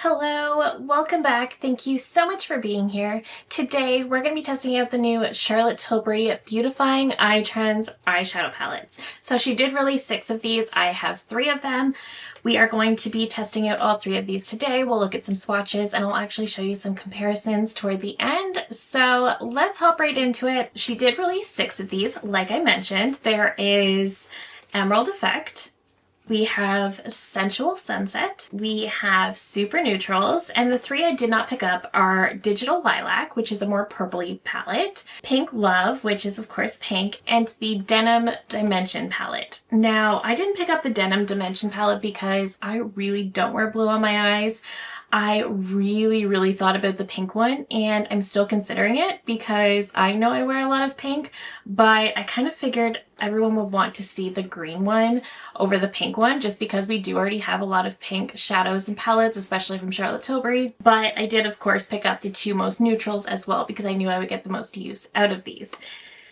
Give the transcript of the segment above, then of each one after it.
Hello, welcome back. Thank you so much for being here. Today we're going to be testing out the new Charlotte Tilbury Beautifying Eye Trends eyeshadow palettes. So she did release 6 of these. I have 3 of them. We are going to be testing out all 3 of these today. We'll look at some swatches and I'll actually show you some comparisons toward the end. So let's hop right into it. She did release 6 of these. Like I mentioned, there is Emerald Effect. We have Sensual Sunset, we have Super Neutrals, and the 3 I did not pick up are Digital Lilac, which is a more purpley palette, Pink Love, which is of course pink, and the Denim Dimension palette. Now, I didn't pick up the Denim Dimension palette because I really don't wear blue on my eyes. I really thought about the pink one, and I'm still considering it because I know I wear a lot of pink, but I kind of figured everyone would want to see the green one over the pink one just because we do already have a lot of pink shadows and palettes, especially from Charlotte Tilbury. But I did of course pick up the 2 most neutrals as well because I knew I would get the most use out of these.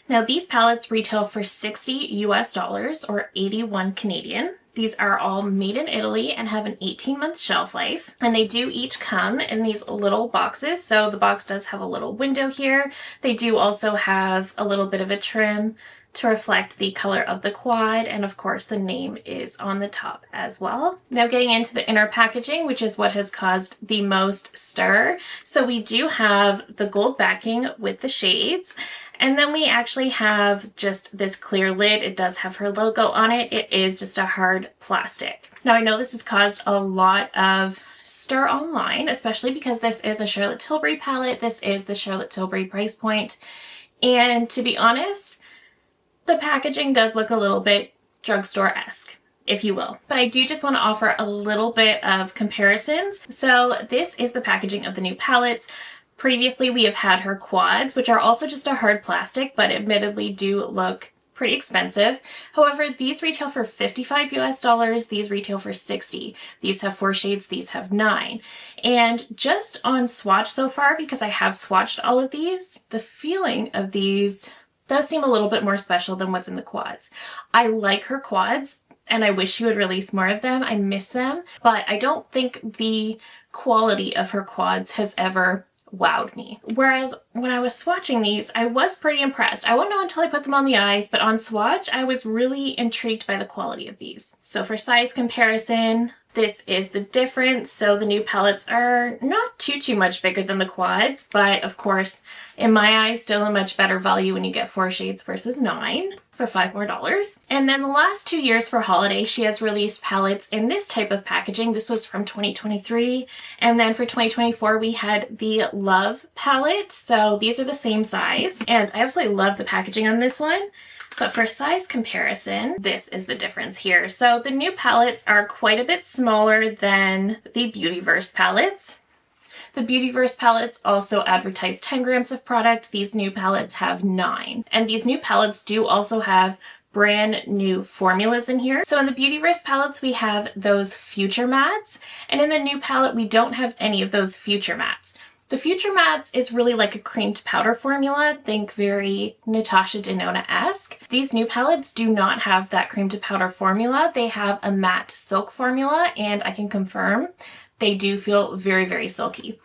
Now these palettes retail for $60 US or 81 Canadian. These are all made in Italy and have an 18-month shelf life, and they do each come in these little boxes. So the box does have a little window here. They do also have a little bit of a trim to reflect the color of the quad, and of course the name is on the top as well. Now getting into the inner packaging, which is what has caused the most stir. So we do have the gold backing with the shades, and then we actually have just this clear lid. It does have her logo on it. It is just a hard plastic. Now I know this has caused a lot of stir online, especially because this is a Charlotte Tilbury palette. This is the Charlotte Tilbury price point. And to be honest, the packaging does look a little bit drugstore-esque, if you will. But I do just want to offer a little bit of comparisons. So this is the packaging of the new palettes. Previously, we have had her quads, which are also just a hard plastic, but admittedly do look pretty expensive. However, these retail for $55 US, these retail for $60. These have 4 shades, these have 9. And just on swatch so far, because I have swatched all of these, the feeling of these does seem a little bit more special than what's in the quads. I like her quads, and I wish she would release more of them. I miss them, but I don't think the quality of her quads has ever wowed me. Whereas when I was swatching these, I was pretty impressed. I won't know until I put them on the eyes, but on swatch, I was really intrigued by the quality of these. So for size comparison, this is the difference. So the new palettes are not too much bigger than the quads, but of course, in my eyes, still a much better value when you get 4 shades versus 9 for $5 more. And then the last 2 years for holiday, she has released palettes in this type of packaging. This was from 2023. And then for 2024, we had the Love palette. So these are the same size. And I absolutely love the packaging on this one. But for size comparison, this is the difference here. So the new palettes are quite a bit smaller than the Beautyverse palettes. The Beautyverse palettes also advertise 10 grams of product. These new palettes have 9. And these new palettes do also have brand new formulas in here. So in the Beautyverse palettes, we have those Future Mattes. And in the new palette, we don't have any of those Future Mattes. The Future Mattes is really like a creamed powder formula. Think very Natasha Denona-esque. These new palettes do not have that cream to powder formula. They have a matte silk formula, and I can confirm they do feel very silky.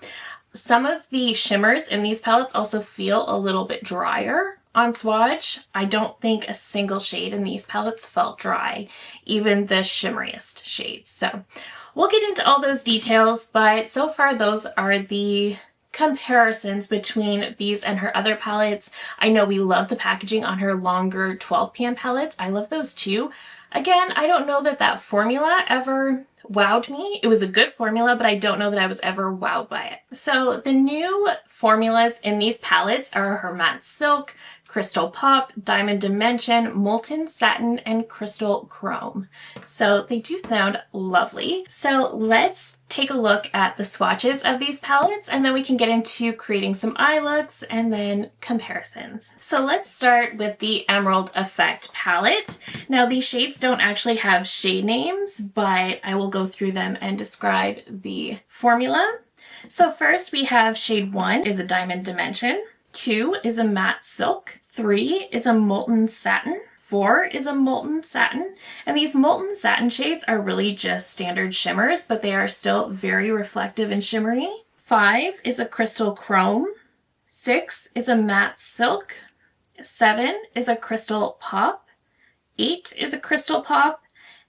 Some of the shimmers in these palettes also feel a little bit drier on swatch. I don't think a single shade in these palettes felt dry, even the shimmeriest shades. So we'll get into all those details, but so far those are the comparisons between these and her other palettes. I know we love the packaging on her longer 12 PM palettes. I love those too. Again, I don't know that that formula ever wowed me. It was a good formula, but I don't know that I was ever wowed by it. So the new formulas in these palettes are her Matte Silk, Crystal Pop, Diamond Dimension, Molten Satin, and Crystal Chrome. So they do sound lovely. So let's take a look at the swatches of these palettes, and then we can get into creating some eye looks and then comparisons. So let's start with the Emerald Effect palette. Now these shades don't actually have shade names, but I will go through them and describe the formula. So first we have shade 1 is a Diamond Dimension, 2 is a Matte Silk, 3 is a Molten Satin, 4 is a molten satin, and these molten satin shades are really just standard shimmers, but they are still very reflective and shimmery. 5 is a crystal chrome. 6 is a matte silk. 7 is a crystal pop. 8 is a crystal pop.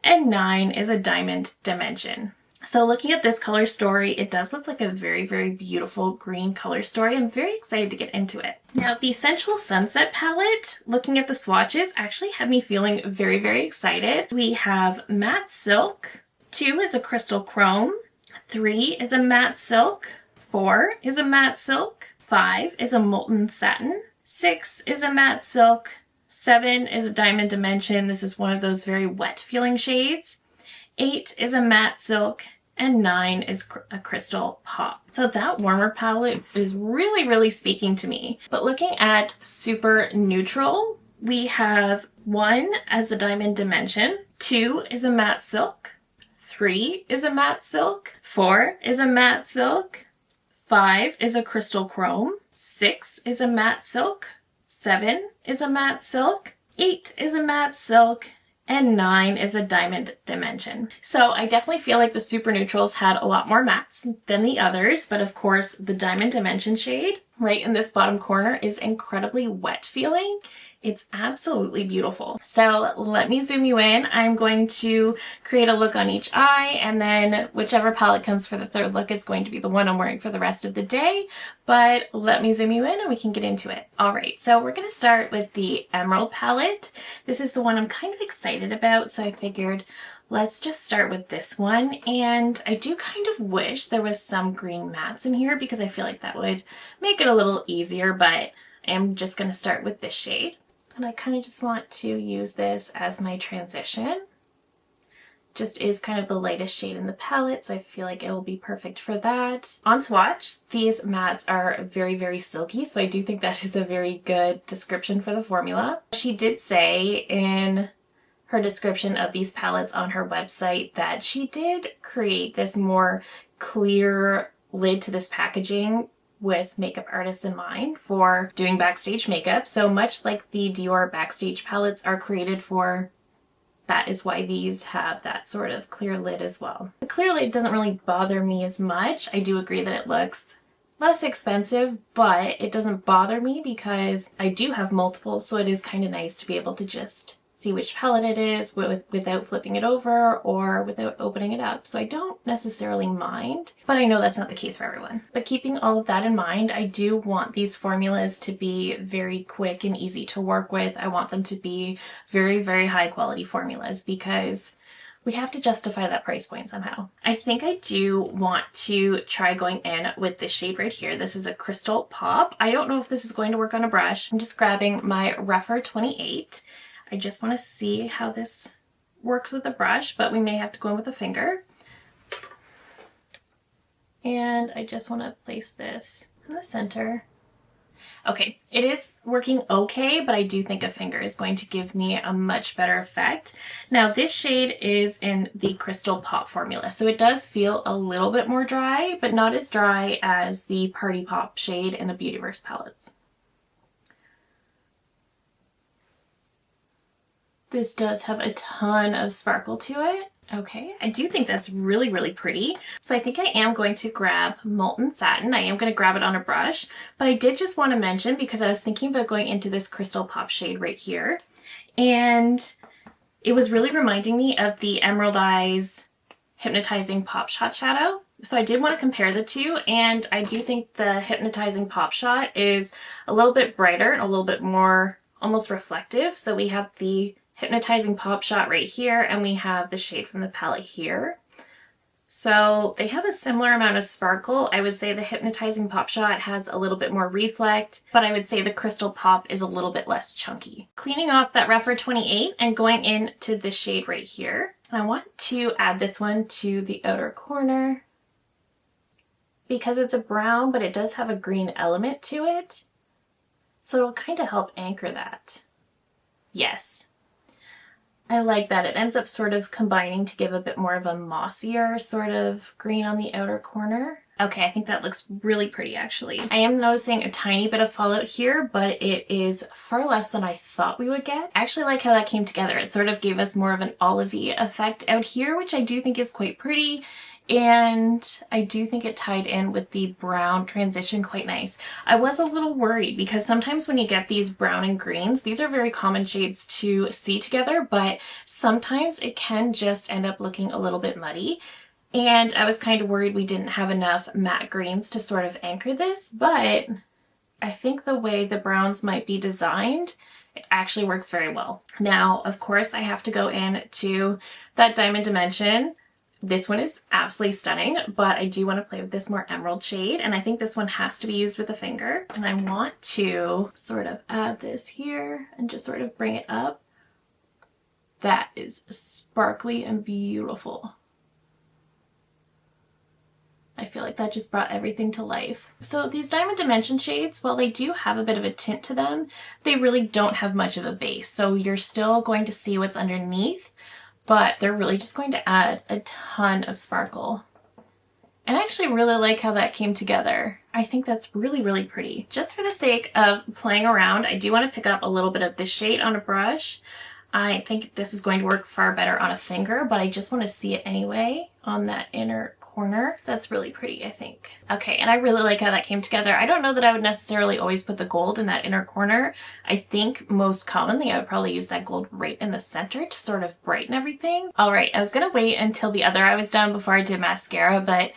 And 9 is a diamond dimension. So looking at this color story, it does look like a very, very beautiful green color story. I'm very excited to get into it. Now, the Sensual Sunset palette, looking at the swatches, actually had me feeling very, very excited. We have matte silk. 2 is a crystal chrome. 3 is a matte silk. 4 is a matte silk. 5 is a molten satin. 6 is a matte silk. 7 is a diamond dimension. This is one of those very wet feeling shades. 8 is a matte silk. And 9 is a crystal pop. So that warmer palette is really, really speaking to me. But looking at super neutral, we have 1 as a diamond dimension, 2 is a matte silk, 3 is a matte silk, 4 is a matte silk, 5 is a crystal chrome, 6 is a matte silk, 7 is a matte silk, 8 is a matte silk, and 9 is a diamond dimension. So I definitely feel like the super neutrals had a lot more mattes than the others, but of course the diamond dimension shade right in this bottom corner is incredibly wet feeling. It's absolutely beautiful. So let me zoom you in. I'm going to create a look on each eye, and then whichever palette comes for the third look is going to be the one I'm wearing for the rest of the day. But let me zoom you in and we can get into it. All right, so we're going to start with the Emerald palette. This is the one I'm kind of excited about, so I figured let's just start with this one. And I do kind of wish there was some green mattes in here because I feel like that would make it a little easier, but I'm just going to start with this shade. And I kind of just want to use this as my transition. Just is kind of the lightest shade in the palette, so I feel like it will be perfect for that. On swatch, these mattes are very, very silky, so I do think that is a very good description for the formula. She did say in her description of these palettes on her website that she did create this more clear lid to this packaging with makeup artists in mind for doing backstage makeup. So much like the Dior backstage palettes are created for, that is why these have that sort of clear lid as well. The clear lid doesn't really bother me as much. I do agree that it looks less expensive, but it doesn't bother me because I do have multiples, so it is kind of nice to be able to just see which palette it is without flipping it over or without opening it up. So I don't necessarily mind, but I know that's not the case for everyone. But keeping all of that in mind, I do want these formulas to be very quick and easy to work with. I want them to be very, very high quality formulas because we have to justify that price point somehow. I think I do want to try going in with this shade right here. This is a Crystal Pop. I don't know if this is going to work on a brush. I'm just grabbing my Rougher 28. I just want to see how this works with a brush, but we may have to go in with a finger. And I just want to place this in the center. Okay, it is working okay, but I do think a finger is going to give me a much better effect. Now this shade is in the Crystal Pop formula, so it does feel a little bit more dry, but not as dry as the Party Pop shade in the Beautyverse palettes. This does have a ton of sparkle to it. Okay, I do think that's really, really pretty. So I think I am going to grab Molten Satin. I am going to grab it on a brush, but I did just want to mention because I was thinking about going into this Crystal Pop shade right here. And it was really reminding me of the Emerald Eyes Hypnotizing Pop Shot shadow. So I did want to compare the two, and I do think the Hypnotizing Pop Shot is a little bit brighter and a little bit more almost reflective. So we have the Hypnotizing Pop Shot right here, and we have the shade from the palette here. So they have a similar amount of sparkle. I would say the Hypnotizing Pop Shot has a little bit more reflect, but I would say the Crystal Pop is a little bit less chunky. Cleaning off that Rougher 28 and going into this shade right here. And I want to add this one to the outer corner because it's a brown, but it does have a green element to it. So it'll kind of help anchor that. Yes. I like that. It ends up sort of combining to give a bit more of a mossier sort of green on the outer corner. Okay, I think that looks really pretty actually. I am noticing a tiny bit of fallout here, but it is far less than I thought we would get. I actually like how that came together. It sort of gave us more of an olivey effect out here, which I do think is quite pretty. And I do think it tied in with the brown transition quite nice. I was a little worried because sometimes when you get these brown and greens, these are very common shades to see together, but sometimes it can just end up looking a little bit muddy. And I was kind of worried we didn't have enough matte greens to sort of anchor this, but I think the way the browns might be designed, it actually works very well. Now, of course, I have to go in to that Diamond Dimension. This one is absolutely stunning, but I do want to play with this more emerald shade, and I think this one has to be used with a finger. And I want to sort of add this here and just sort of bring it up. That is sparkly and beautiful. I feel like that just brought everything to life. So these Diamond Dimension shades, while they do have a bit of a tint to them, they really don't have much of a base. So you're still going to see what's underneath, but they're really just going to add a ton of sparkle. And I actually really like how that came together. I think that's really, really pretty. Just for the sake of playing around, I do want to pick up a little bit of this shade on a brush. I think this is going to work far better on a finger, but I just want to see it anyway on that inner corner. That's really pretty, I think. Okay, and I really like how that came together. I don't know that I would necessarily always put the gold in that inner corner. I think most commonly I would probably use that gold right in the center to sort of brighten everything. All right, I was gonna wait until the other eye was done before I did mascara, but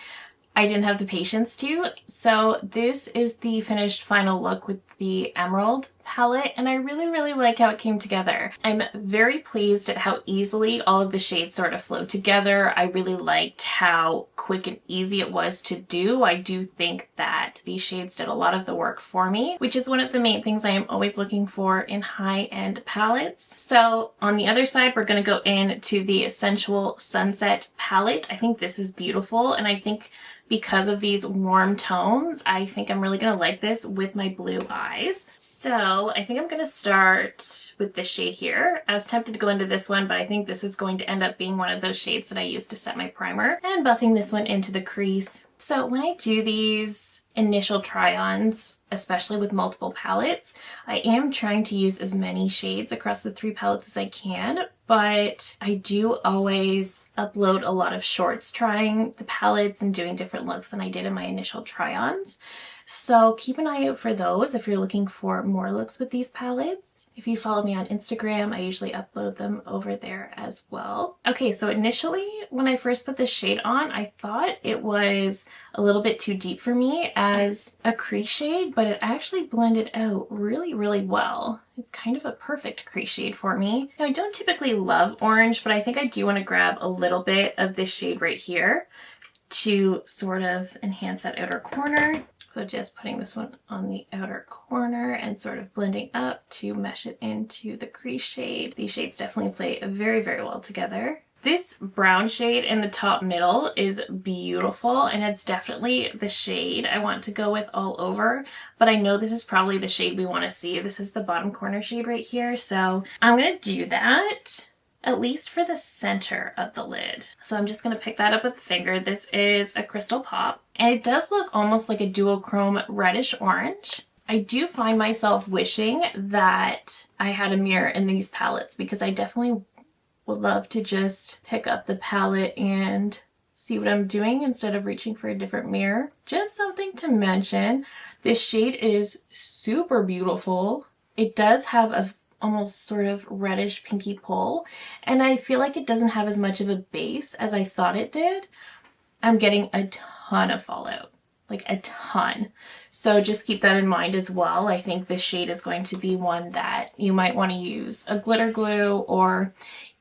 I didn't have the patience to. So this is the finished final look with the Emerald palette, and I really, really like how it came together. I'm very pleased at how easily all of the shades sort of flow together. I really liked how quick and easy it was to do. I do think that these shades did a lot of the work for me, which is one of the main things I am always looking for in high-end palettes. So on the other side, we're going to go into the Sensual Sunset palette. I think this is beautiful, and I think because of these warm tones, I think I'm really going to like this with my blue eyes. So I think I'm going to start with this shade here. I was tempted to go into this one, but I think this is going to end up being one of those shades that I use to set my primer, and buffing this one into the crease. So when I do these initial try-ons, especially with multiple palettes, I am trying to use as many shades across the 3 palettes as I can, but I do always upload a lot of shorts trying the palettes and doing different looks than I did in my initial try-ons. So keep an eye out for those if you're looking for more looks with these palettes. If you follow me on Instagram, I usually upload them over there as well. Okay, so initially when I first put this shade on, I thought it was a little bit too deep for me as a crease shade, but it actually blended out really, really well. It's kind of a perfect crease shade for me. Now, I don't typically love orange, but I think I do want to grab a little bit of this shade right here to sort of enhance that outer corner. So just putting this one on the outer corner and sort of blending up to mesh it into the crease shade. These shades definitely play very, very well together. This brown shade in the top middle is beautiful, and it's definitely the shade I want to go with all over, but I know this is probably the shade we want to see. This is the bottom corner shade right here, so I'm going to do that, at least for the center of the lid. So I'm just going to pick that up with a finger. This is a Crystal Pop, and it does look almost like a duochrome reddish orange. I do find myself wishing that I had a mirror in these palettes, because I definitely would love to just pick up the palette and see what I'm doing instead of reaching for a different mirror. Just something to mention, this shade is super beautiful. It does have a almost sort of reddish pinky pull, and I feel like it doesn't have as much of a base as I thought it did. I'm getting a ton of fallout, like a ton. So just keep that in mind as well. I think this shade is going to be one that you might want to use a glitter glue, or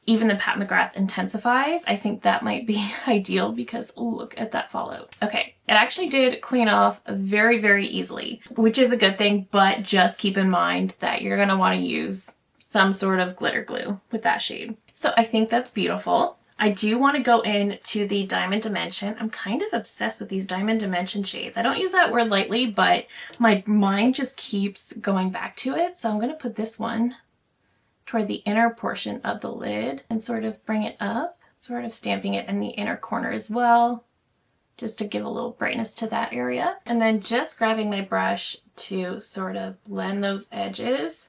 even the Pat McGrath Intensifies. I think that might be ideal, because look at that fallout. Okay, it actually did clean off very, very easily, which is a good thing, but just keep in mind that you're gonna wanna use some sort of glitter glue with that shade. So I think that's beautiful. I do wanna go into the Diamond Dimension. I'm kind of obsessed with these Diamond Dimension shades. I don't use that word lightly, but my mind just keeps going back to it. So I'm gonna put this one toward the inner portion of the lid and sort of bring it up, sort of stamping it in the inner corner as well. just to give a little brightness to that area. And then just grabbing my brush to sort of blend those edges.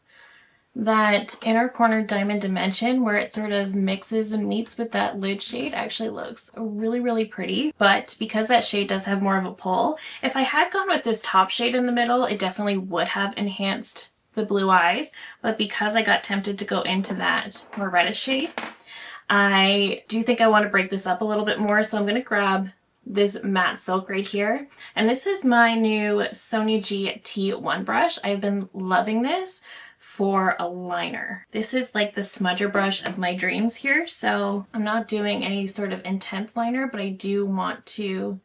That inner corner diamond dimension where it sort of mixes and meets with that lid shade actually looks really, really pretty. But because that shade does have more of a pull, if I had gone with this top shade in the middle, it definitely would have enhanced the blue eyes. But because I got tempted to go into that more reddish shade, I do think I want to break this up a little bit more. So I'm going to grab this matte silk right here. And this is my new Sonia G T1 brush. I've been loving this for a liner. This is like the smudger brush of my dreams here. So I'm not doing any sort of intense liner, but I do want to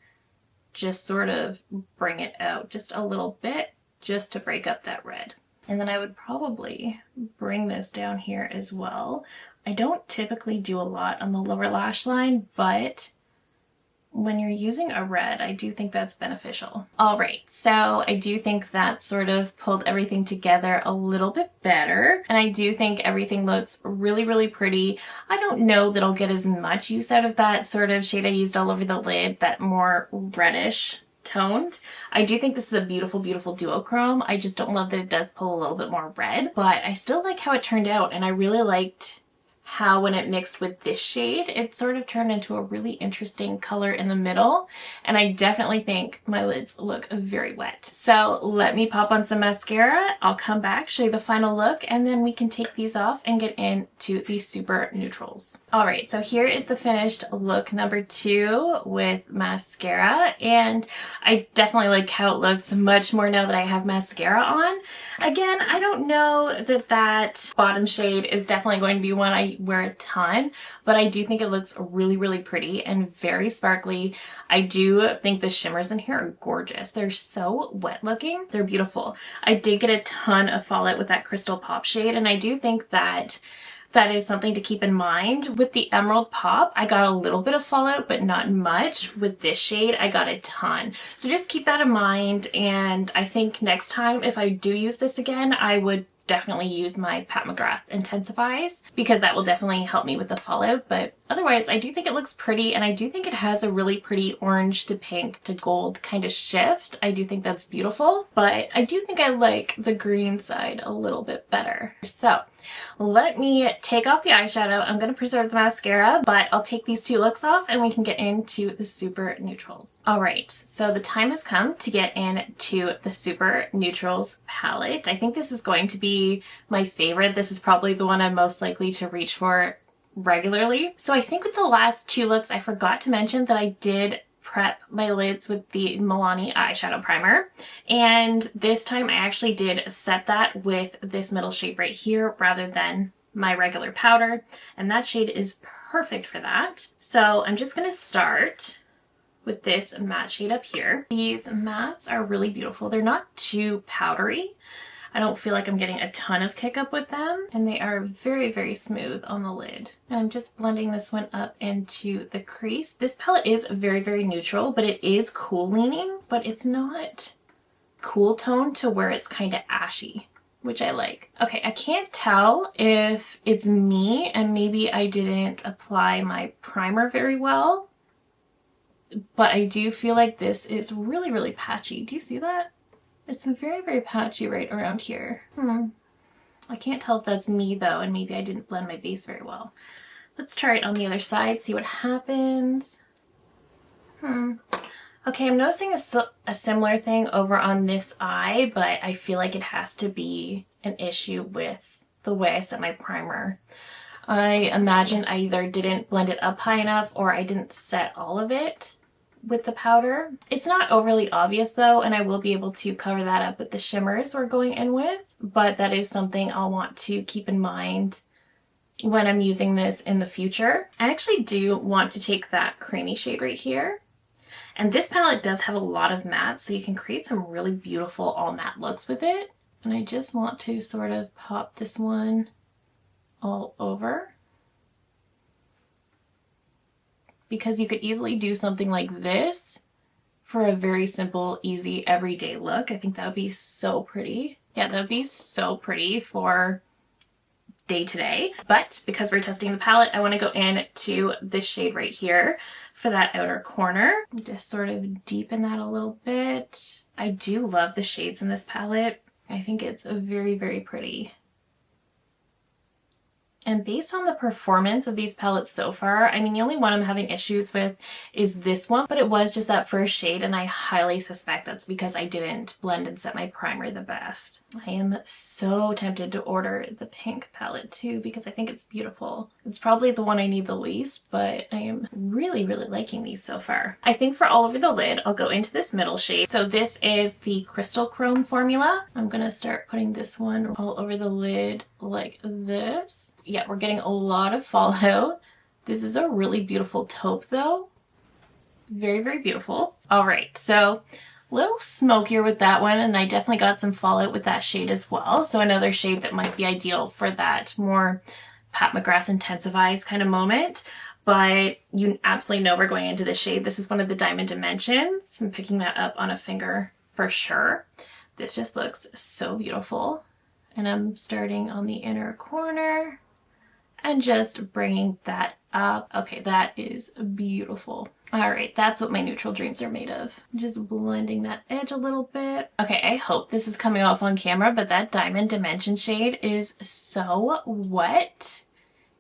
just sort of bring it out just a little bit just to break up that red. And then I would probably bring this down here as well. I don't typically do a lot on the lower lash line, but when you're using a red, I do think that's beneficial. All right, so I do think that sort of pulled everything together a little bit better. And I do think everything looks really, really pretty. I don't know that I'll get as much use out of that sort of shade I used all over the lid, that more reddish toned. I do think this is a beautiful, beautiful duochrome. I just don't love that it does pull a little bit more red, but I still like how it turned out. And I really liked how when it mixed with this shade, it sort of turned into a really interesting color in the middle. And I definitely think my lids look very wet. So let me pop on some mascara. I'll come back, show you the final look, and then we can take these off and get into these super neutrals. All right, so here is the finished look number 2 with mascara. And I definitely like how it looks much more now that I have mascara on. Again, I don't know that that bottom shade is definitely going to be one I wear a ton, but I do think it looks really, really pretty and very sparkly. I do think the shimmers in here are gorgeous. They're so wet looking. They're beautiful. I did get a ton of fallout with that Crystal Pop shade, and I do think that that is something to keep in mind. With the Emerald Pop, I got a little bit of fallout, but not much. With this shade, I got a ton. So just keep that in mind, and I think next time, if I do use this again, I would definitely use my Pat McGrath Intensifies, because that will definitely help me with the fallout. But otherwise, I do think it looks pretty, and I do think it has a really pretty orange to pink to gold kind of shift. I do think that's beautiful, but I do think I like the green side a little bit better. So let me take off the eyeshadow. I'm going to preserve the mascara, but I'll take these 2 looks off and we can get into the super neutrals. All right, so the time has come to get into the super neutrals palette. I think this is going to be my favorite. This is probably the one I'm most likely to reach for regularly. So I think with the last 2 looks, I forgot to mention that I did prep my lids with the Milani eyeshadow primer, and this time I actually did set that with this middle shade right here rather than my regular powder, and that shade is perfect for that. So I'm just going to start with this matte shade up here. These mattes are really beautiful. They're not too powdery. I don't feel like I'm getting a ton of kick up with them, and they are very, very smooth on the lid. And I'm just blending this one up into the crease. This palette is very, very neutral, but it is cool leaning, but it's not cool tone to where it's kind of ashy, which I like. Okay, I can't tell if it's me and maybe I didn't apply my primer very well, but I do feel like this is really, really patchy. Do you see that? It's very, very patchy right around here. I can't tell if that's me though, and maybe I didn't blend my base very well. Let's try it on the other side, see what happens. Okay, I'm noticing a similar thing over on this eye, but I feel like it has to be an issue with the way I set my primer. I imagine I either didn't blend it up high enough or I didn't set all of it with the powder. It's not overly obvious though, and I will be able to cover that up with the shimmers we're going in with, but that is something I'll want to keep in mind when I'm using this in the future. I actually do want to take that creamy shade right here, and this palette does have a lot of mattes, so you can create some really beautiful all matte looks with it. And I just want to sort of pop this one all over, because you could easily do something like this for a very simple, easy, everyday look. I think that would be so pretty. Yeah, that would be so pretty for day to day. But because we're testing the palette, I want to go in to this shade right here for that outer corner. Just sort of deepen that a little bit. I do love the shades in this palette. I think it's very, very pretty. And based on the performance of these palettes so far, I mean, the only one I'm having issues with is this one, but it was just that first shade, and I highly suspect that's because I didn't blend and set my primer the best. I am so tempted to order the pink palette too, because I think it's beautiful. It's probably the one I need the least, but I am really, really liking these so far. I think for all over the lid, I'll go into this middle shade. So this is the Crystal Chrome formula. I'm gonna start putting this one all over the lid like this. Yeah, we're getting a lot of fallout. This is a really beautiful taupe though. Very, very beautiful. All right, so a little smokier with that one, and I definitely got some fallout with that shade as well. So another shade that might be ideal for that more Pat McGrath Intensifies kind of moment. But you absolutely know we're going into this shade. This is one of the Diamond Dimensions. I'm picking that up on a finger for sure. This just looks so beautiful. And I'm starting on the inner corner and just bringing that up. Okay, that is beautiful. All right, that's what my neutral dreams are made of. Just blending that edge a little bit. Okay, I hope this is coming off on camera, but that Diamond Dimension shade is so wet.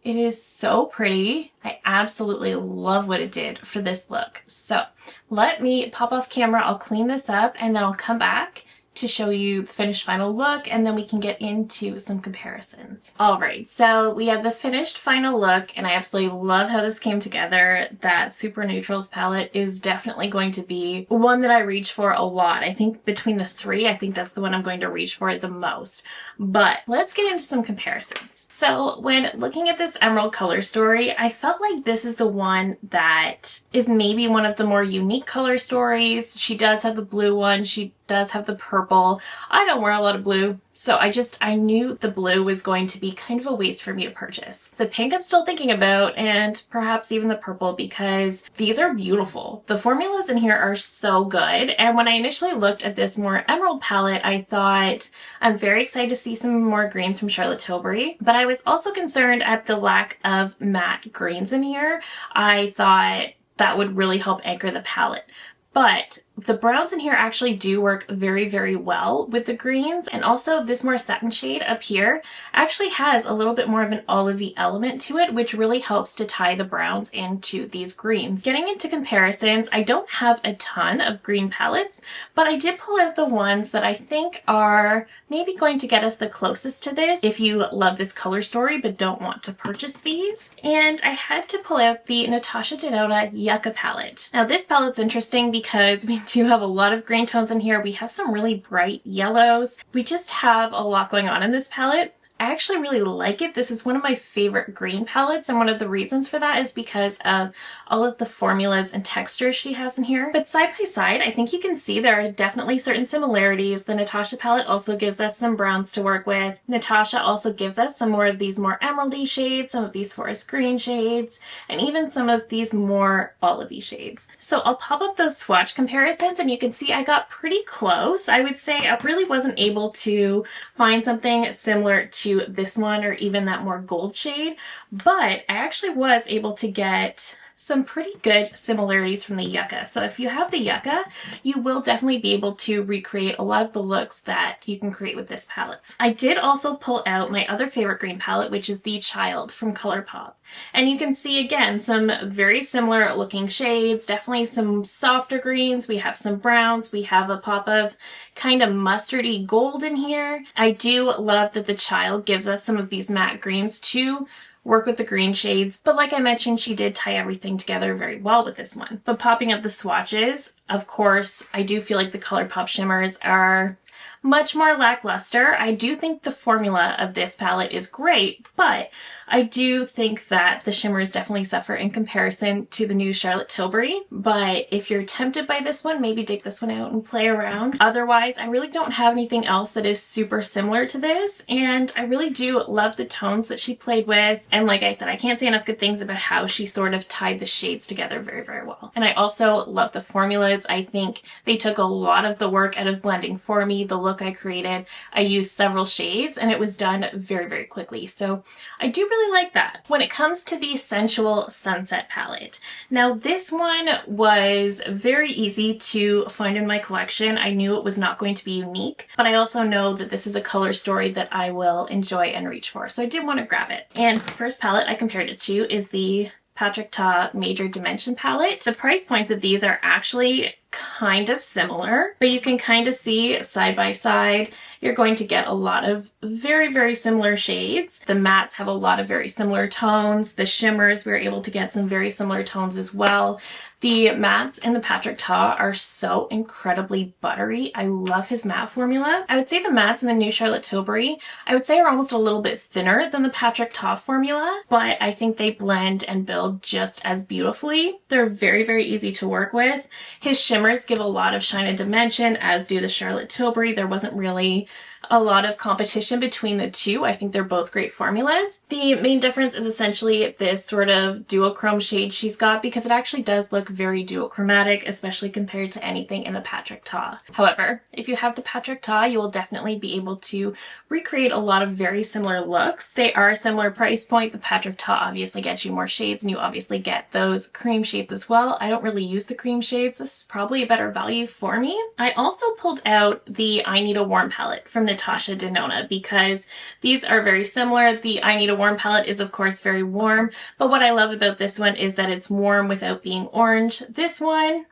It is so pretty. I absolutely love what it did for this look. So let me pop off camera. I'll clean this up and then I'll come back to show you the finished final look, and then we can get into some comparisons. All right, so we have the finished final look, and I absolutely love how this came together. That Super Neutrals palette is definitely going to be one that I reach for a lot. I think between the three, I think that's the one I'm going to reach for the most. But let's get into some comparisons. So when looking at this Emerald color story, I felt like this is the one that is maybe one of the more unique color stories. She does have the blue one. She does have the purple. I don't wear a lot of blue, so I knew the blue was going to be kind of a waste for me to purchase. The pink I'm still thinking about, and perhaps even the purple, because these are beautiful. The formulas in here are so good, and when I initially looked at this more emerald palette, I thought I'm very excited to see some more greens from Charlotte Tilbury, but I was also concerned at the lack of matte greens in here. I thought that would really help anchor the palette. But the browns in here actually do work very, very well with the greens. And also this more satin shade up here actually has a little bit more of an olivey element to it, which really helps to tie the browns into these greens. Getting into comparisons, I don't have a ton of green palettes, but I did pull out the ones that I think are maybe going to get us the closest to this if you love this color story but don't want to purchase these. And I had to pull out the Natasha Denona Yucca palette. Now this palette's interesting because we do have a lot of green tones in here. We have some really bright yellows. We just have a lot going on in this palette. I actually really like it. This is one of my favorite green palettes, and one of the reasons for that is because of all of the formulas and textures she has in here. But side by side, I think you can see there are definitely certain similarities. The Natasha palette also gives us some browns to work with. Natasha also gives us some more of these more emeraldy shades, some of these forest green shades, and even some of these more olivey shades. So I'll pop up those swatch comparisons, and you can see I got pretty close. I would say I really wasn't able to find something similar to this one or even that more gold shade, but I actually was able to get some pretty good similarities from the Yucca. So if you have the Yucca, you will definitely be able to recreate a lot of the looks that you can create with this palette. I did also pull out my other favorite green palette, which is the Child from ColourPop. And you can see again some very similar looking shades, definitely some softer greens. We have some browns. We have a pop of kind of mustardy gold in here. I do love that the Child gives us some of these matte greens to work with the green shades, but like I mentioned, she did tie everything together very well with this one. But popping up the swatches, of course, I do feel like the ColourPop shimmers are much more lackluster. I do think the formula of this palette is great, but I do think that the shimmers definitely suffer in comparison to the new Charlotte Tilbury. But if you're tempted by this one, maybe dig this one out and play around. Otherwise, I really don't have anything else that is super similar to this, and I really do love the tones that she played with. And like I said, I can't say enough good things about how she sort of tied the shades together very, very well. And I also love the formulas. I think they took a lot of the work out of blending for me. The look look I created, I used several shades and it was done very, very quickly. So I do really like that. When it comes to the Sensual Sunset palette, now this one was very easy to find in my collection. I knew it was not going to be unique, but I also know that this is a color story that I will enjoy and reach for. So I did want to grab it. And the first palette I compared it to is the Patrick Ta Major Dimension palette. The price points of these are actually kind of similar, but you can kind of see side by side, you're going to get a lot of very, very similar shades. The mattes have a lot of very similar tones. The shimmers, we're able to get some very similar tones as well. The mattes in the Patrick Ta are so incredibly buttery. I love his matte formula. I would say the mattes in the new Charlotte Tilbury, I would say are almost a little bit thinner than the Patrick Ta formula, but I think they blend and build just as beautifully. They're very, very easy to work with. His shimmers give a lot of shine and dimension, as do the Charlotte Tilbury. There wasn't really a lot of competition between the two. I think they're both great formulas. The main difference is essentially this sort of duochrome shade she's got, because it actually does look very duochromatic, especially compared to anything in the Patrick Ta. However, if you have the Patrick Ta, you will definitely be able to recreate a lot of very similar looks. They are a similar price point. The Patrick Ta obviously gets you more shades, and you obviously get those cream shades as well. I don't really use the cream shades. This is probably a better value for me. I also pulled out the I Need a Warm palette from Natasha Denona because these are very similar. The I Need a Warm palette is of course very warm, but what I love about this one is that it's warm without being orange. This one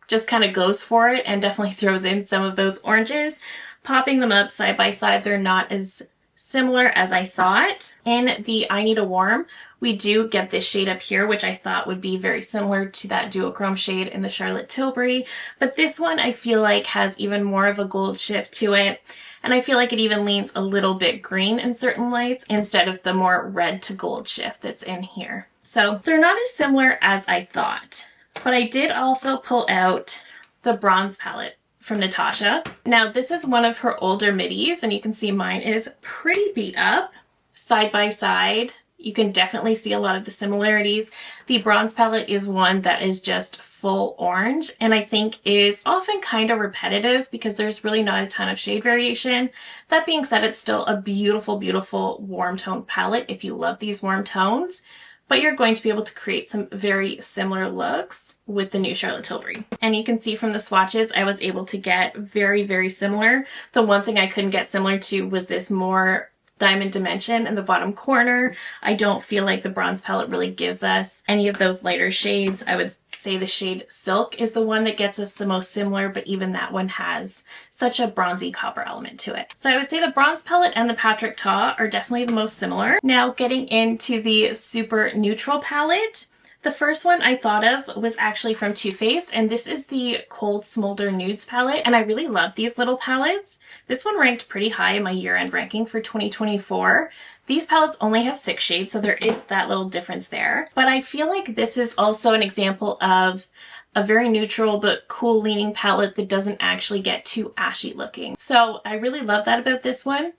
just kind of goes for it and definitely throws in some of those oranges. Popping them up side by side, they're not as similar as I thought. In the I Need a Warm, we do get this shade up here, which I thought would be very similar to that duochrome shade in the Charlotte Tilbury, but this one I feel like has even more of a gold shift to it. And I feel like it even leans a little bit green in certain lights instead of the more red to gold shift that's in here. So they're not as similar as I thought. But I did also pull out the bronze palette from Natasha. Now this is one of her older midis, and you can see mine is pretty beat up. Side by side, you can definitely see a lot of the similarities. The bronze palette is one that is just full orange, and I think is often kind of repetitive because there's really not a ton of shade variation. That being said, it's still a beautiful, beautiful warm tone palette if you love these warm tones, but you're going to be able to create some very similar looks with the new Charlotte Tilbury. And you can see from the swatches, I was able to get very, very similar. The one thing I couldn't get similar to was this more diamond dimension in the bottom corner. I don't feel like the bronze palette really gives us any of those lighter shades. I would say the shade Silk is the one that gets us the most similar, but even that one has such a bronzy copper element to it. So I would say the bronze palette and the Patrick Ta are definitely the most similar. Now getting into the super neutral palette, the first one I thought of was actually from Too Faced, and this is the Cold Smolder Nudes palette, and I really love these little palettes. This one ranked pretty high in my year-end ranking for 2024. These palettes only have 6 shades, so there is that little difference there. But I feel like this is also an example of a very neutral but cool leaning palette that doesn't actually get too ashy looking. So I really love that about this one.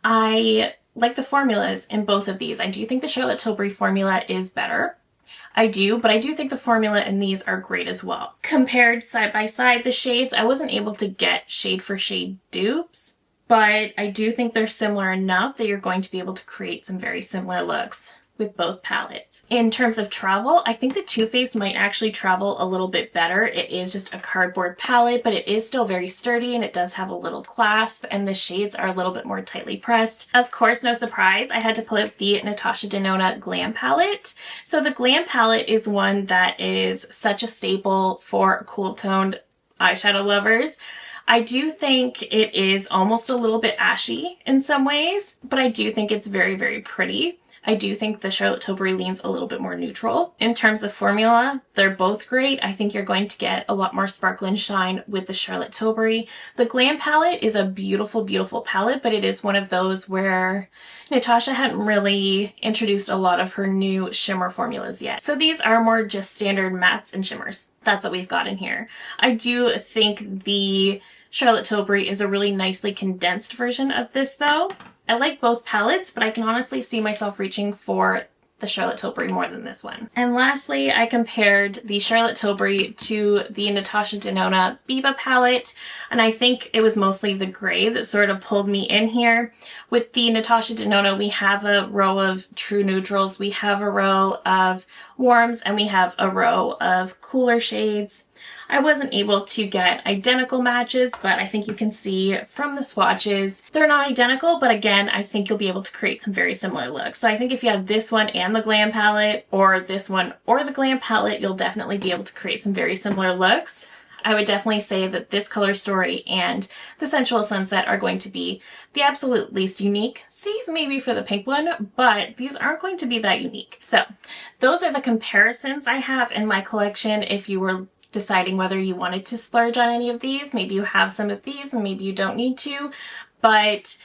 I like the formulas in both of these. I do think the Charlotte Tilbury formula is better. I do, but I do think the formula in these are great as well. Compared side by side, the shades, I wasn't able to get shade for shade dupes, but I do think they're similar enough that you're going to be able to create some very similar looks with both palettes. In terms of travel, I think the Too Faced might actually travel a little bit better. It is just a cardboard palette, but it is still very sturdy and it does have a little clasp, and the shades are a little bit more tightly pressed. Of course, no surprise, I had to pull out the Natasha Denona Glam palette. So the Glam palette is one that is such a staple for cool toned eyeshadow lovers. I do think it is almost a little bit ashy in some ways, but I do think it's very, very pretty. I do think the Charlotte Tilbury leans a little bit more neutral. In terms of formula, they're both great. I think you're going to get a lot more sparkle and shine with the Charlotte Tilbury. The Glam palette is a beautiful, beautiful palette, but it is one of those where Natasha hadn't really introduced a lot of her new shimmer formulas yet. So these are more just standard mattes and shimmers. That's what we've got in here. I do think the Charlotte Tilbury is a really nicely condensed version of this though. I like both palettes, but I can honestly see myself reaching for the Charlotte Tilbury more than this one. And lastly, I compared the Charlotte Tilbury to the Natasha Denona Biba palette, and I think it was mostly the gray that sort of pulled me in here. With the Natasha Denona, we have a row of true neutrals, we have a row of warms, and we have a row of cooler shades. I wasn't able to get identical matches, but I think you can see from the swatches, they're not identical, but again, I think you'll be able to create some very similar looks. So I think if you have this one and the Glam palette, or this one or the Glam palette, you'll definitely be able to create some very similar looks. I would definitely say that this Color Story and the Sensual Sunset are going to be the absolute least unique, save maybe for the pink one, but these aren't going to be that unique. So those are the comparisons I have in my collection. If you were deciding whether you wanted to splurge on any of these, maybe you have some of these and maybe you don't need to, but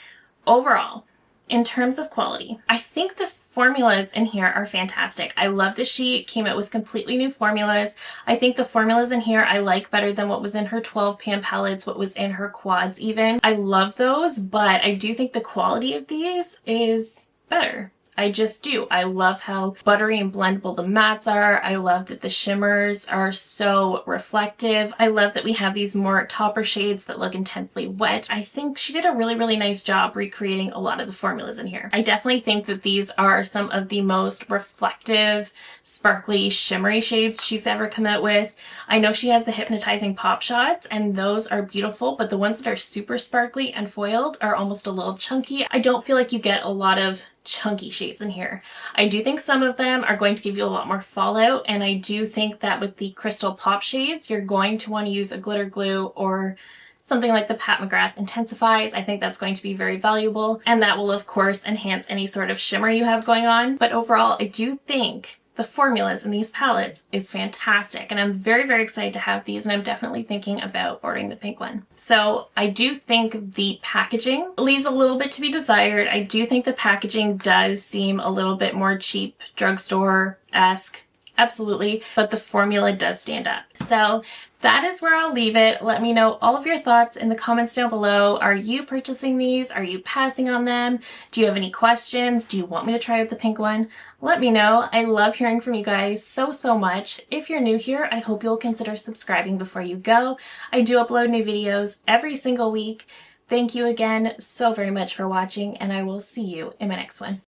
overall, in terms of quality, I think the formulas in here are fantastic. I love that she came out with completely new formulas. I think the formulas in here I like better than what was in her 12 pan palettes, what was in her quads even. I love those, but I do think the quality of these is better. I just do. I love how buttery and blendable the mattes are. I love that the shimmers are so reflective. I love that we have these more topper shades that look intensely wet. I think she did a really, really nice job recreating a lot of the formulas in here. I definitely think that these are some of the most reflective, sparkly, shimmery shades she's ever come out with. I know she has the hypnotizing pop shots, and those are beautiful, but the ones that are super sparkly and foiled are almost a little chunky. I don't feel like you get a lot of chunky shades in here. I do think some of them are going to give you a lot more fallout, and I do think that with the crystal pop shades, you're going to want to use a glitter glue or something like the Pat McGrath Intensifies. I think that's going to be very valuable, and that will of course enhance any sort of shimmer you have going on. But overall, I do think the formulas in these palettes is fantastic, and I'm very, very excited to have these, and I'm definitely thinking about ordering the pink one. So I do think the packaging leaves a little bit to be desired. I do think the packaging does seem a little bit more cheap, drugstore-esque, absolutely, but the formula does stand up. So that is where I'll leave it. Let me know all of your thoughts in the comments down below. Are you purchasing these? Are you passing on them? Do you have any questions? Do you want me to try out the pink one? Let me know. I love hearing from you guys so, so much. If you're new here, I hope you'll consider subscribing before you go. I do upload new videos every single week. Thank you again so very much for watching, and I will see you in my next one.